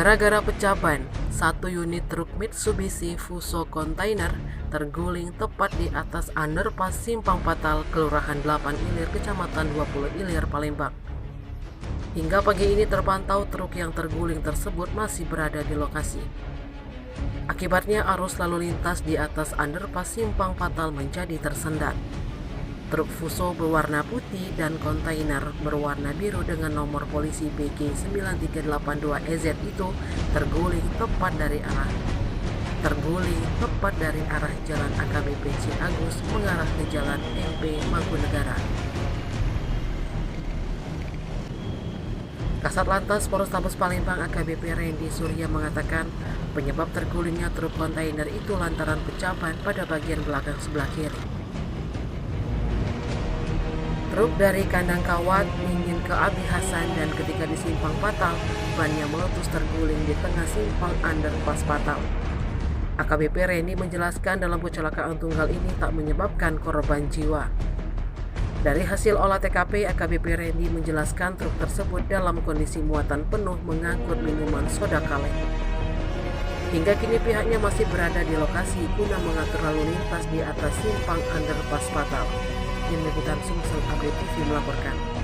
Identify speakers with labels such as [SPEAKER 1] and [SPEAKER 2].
[SPEAKER 1] Gara-gara pecah ban, satu unit truk Mitsubishi Fuso kontainer terguling tepat di atas underpass Simpang Patal, Kelurahan 8 Ilir, Kecamatan 20 Ilir, Palembang. Hingga pagi ini terpantau truk yang terguling tersebut masih berada di lokasi. Akibatnya arus lalu lintas di atas underpass Simpang Patal menjadi tersendat. Truk Fuso berwarna putih dan kontainer berwarna biru dengan nomor polisi BG9382EZ itu terguling tepat dari arah Jalan AKBP Ciagus mengarah ke Jalan MP Mangkunegara. Kasat Lantas Polrestabes Palembang AKBP Randy Surya mengatakan penyebab tergulingnya truk kontainer itu lantaran pecah ban pada bagian belakang sebelah kiri. Truk dari kandang kawat ingin ke Abi Hasan dan ketika di Simpang Patal, bannya meletus terguling di tengah simpang underpass Patal. AKBP Randy menjelaskan dalam kecelakaan tunggal ini tak menyebabkan korban jiwa. Dari hasil olah TKP, AKBP Randy menjelaskan truk tersebut dalam kondisi muatan penuh mengangkut minuman soda kaleng. Hingga kini pihaknya masih berada di lokasi guna mengatur lalu lintas di atas simpang underpass Patal. Tim Liputan Sumsel Update TV melaporkan.